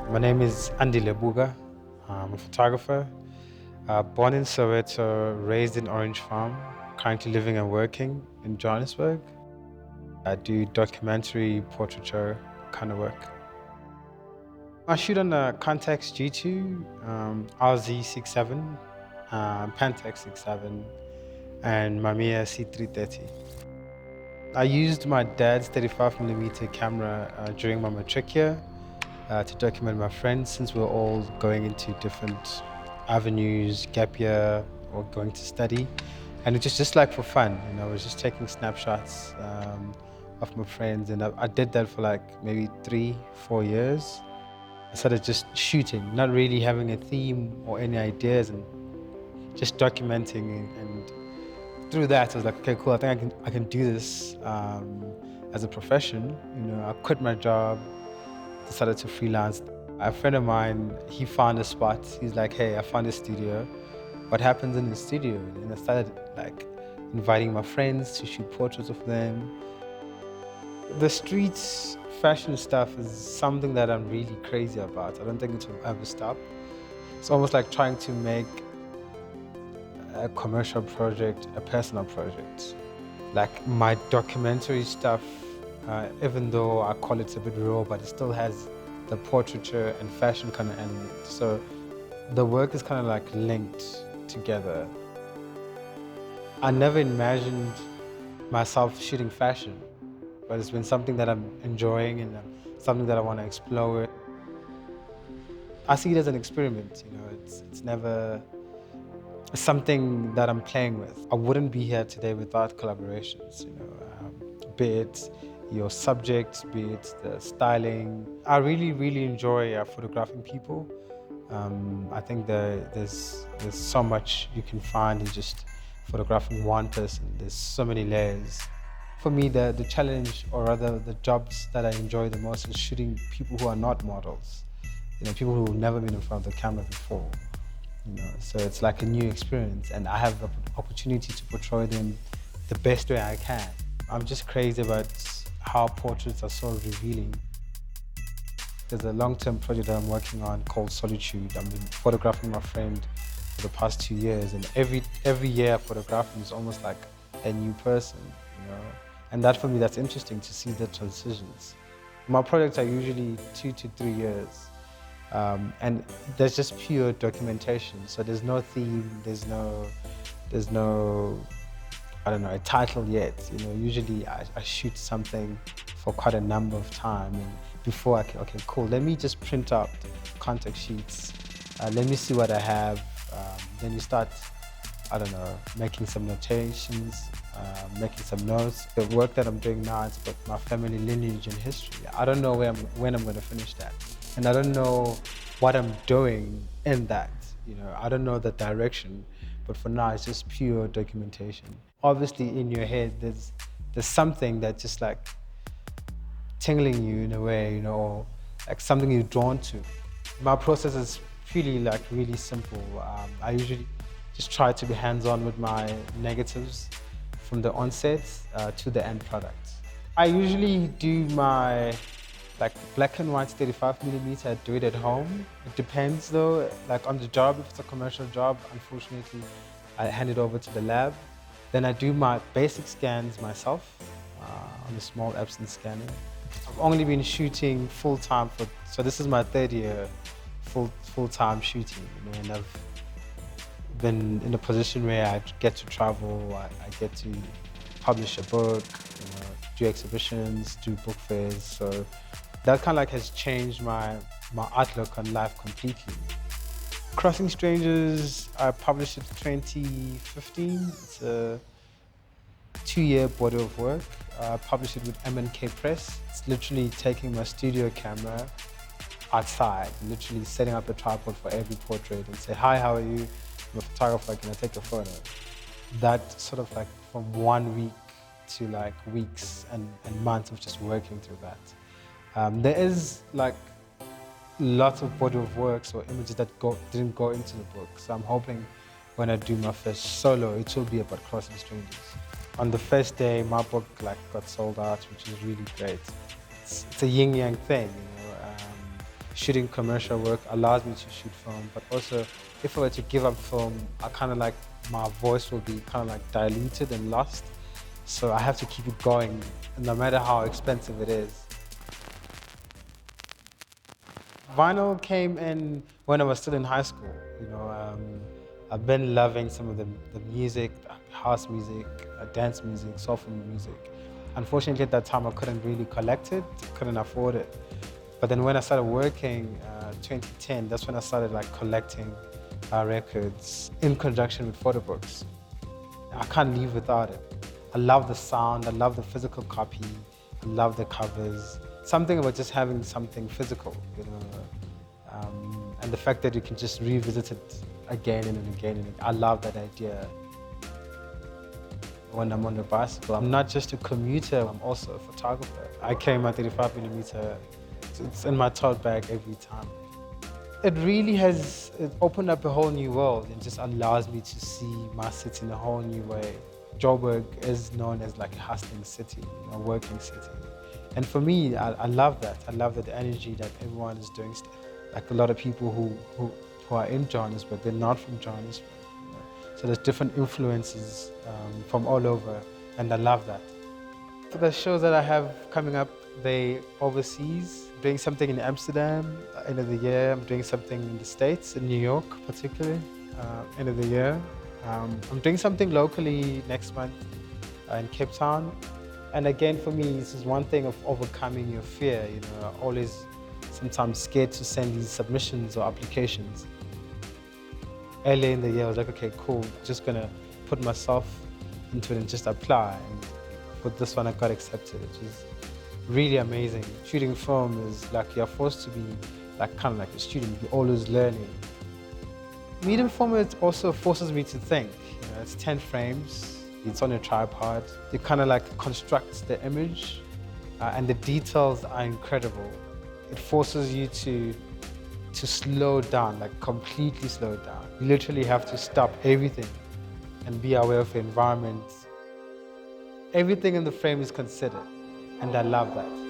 My name is Andile Buka. I'm a photographer. Born in Soweto, raised in Orange Farm, currently living and working in Johannesburg. I do documentary, portraiture kind of work. I shoot on a Contax G2, RZ67, Pentax 67, and Mamiya C330. I used my dad's 35mm camera during my matric year to document my friends since we were all going into different avenues, gap year, or going to study. And it was just like for fun, I was just taking snapshots of my friends, and I did that for like maybe 3-4 years. I started just shooting, not really having a theme or any ideas, and just documenting. And through that, I was like, okay, cool. I think I can do this as a profession. I quit my job, decided to freelance. A friend of mine, he found a spot. He's like, hey, I found a studio. What happens in the studio? And I started like inviting my friends to shoot portraits of them. The streets fashion stuff is something that I'm really crazy about. I don't think it will ever stop. It's almost like trying to make a commercial project a personal project. Like my documentary stuff, even though I call it a bit raw, but it still has the portraiture and fashion kind of element. So the work is kind of like linked together. I never imagined myself shooting fashion, but it's been something that I'm enjoying and something that I want to explore. I see it as an experiment, it's never something that I'm playing with. I wouldn't be here today without collaborations, be it your subjects, be it the styling. I really, really enjoy photographing people. I think there's so much you can find in just photographing one person. There's so many layers. For me, the challenge, or rather the jobs that I enjoy the most, is shooting people who are not models. People who have never been in front of the camera before. So it's like a new experience, and I have the opportunity to portray them the best way I can. I'm just crazy about how portraits are so revealing. There's a long-term project that I'm working on called Solitude. I've been photographing my friend for the past 2 years, and every year I photograph him is almost like a new person, And that, for me, that's interesting to see the transitions. My projects are usually 2 to 3 years. And there's just pure documentation. So there's no theme, there's no, I don't know, a title yet. Usually I shoot something for quite a number of time, and before okay, cool, let me just print out contact sheets. Let me see what I have. Then you start, I don't know, making some notations, making some notes. The work that I'm doing now is about my family lineage and history. I don't know when I'm going to finish that. And I don't know what I'm doing in that. I don't know the direction, but for now it's just pure documentation. Obviously in your head there's something that's just like tingling you in a way, or like something you're drawn to. My process is really simple. I usually just try to be hands-on with my negatives from the onset to the end product. I usually do my black and white 35mm, I do it at home. It depends though, like on the job. If it's a commercial job, unfortunately, I hand it over to the lab. Then I do my basic scans myself on a small Epson scanner. I've only been shooting full-time so this is my 3rd year full-time shooting, and I've been in a position where I get to travel, I get to publish a book, do exhibitions, do book fairs. So that kind of like has changed my outlook on life completely. Crossing Strangers, I published it in 2015. It's a 2-year body of work. I published it with M&K Press. It's literally taking my studio camera outside, literally setting up a tripod for every portrait and say, hi, how are you? I'm a photographer, can I take a photo? That sort of like from 1 week to like weeks and months of just working through that. There is like lots of body of works or images that didn't go into the book. So I'm hoping when I do my first solo, it will be about Crossing Strangers. On the first day, my book got sold out, which is really great. It's a yin-yang thing, shooting commercial work allows me to shoot film, but also if I were to give up film, I kind of like my voice will be kind of like diluted and lost. So I have to keep it going, no matter how expensive it is. Vinyl came in when I was still in high school. I've been loving some of the music, house music, dance music, soulful music. Unfortunately, at that time, I couldn't really collect it, couldn't afford it. But then when I started working, 2010, that's when I started like collecting records in conjunction with photo books. I can't live without it. I love the sound, I love the physical copy, I love the covers. Something about just having something physical, and the fact that you can just revisit it again and again and again. I love that idea. When I'm on the bicycle, I'm not just a commuter, I'm also a photographer. I carry my 35mm, it's in my tote bag every time. It really has opened up a whole new world and just allows me to see my city in a whole new way. Joburg is known as like a hustling city, a working city. And for me, I love that. I love that energy that everyone is doing stuff. Like a lot of people who are in Johannesburg, they're not from Johannesburg. So there's different influences from all over, and I love that. So the shows that I have coming up, they overseas. I'm doing something in Amsterdam, end of the year. I'm doing something in the States, in New York particularly, end of the year. I'm doing something locally next month in Cape Town. And again, for me, this is one thing of overcoming your fear. Always sometimes scared to send these submissions or applications. Earlier in the year, I was like, okay, cool, just gonna put myself into it and just apply. And for this one, I got accepted, which is really amazing. Shooting film is like you're forced to be like kind of like a student. You're always learning. Medium format also forces me to think. It's 10 frames. It's on a tripod. It kind of like constructs the image, and the details are incredible. It forces you to slow down, like completely slow down. You literally have to stop everything and be aware of the environment. Everything in the frame is considered, and I love that.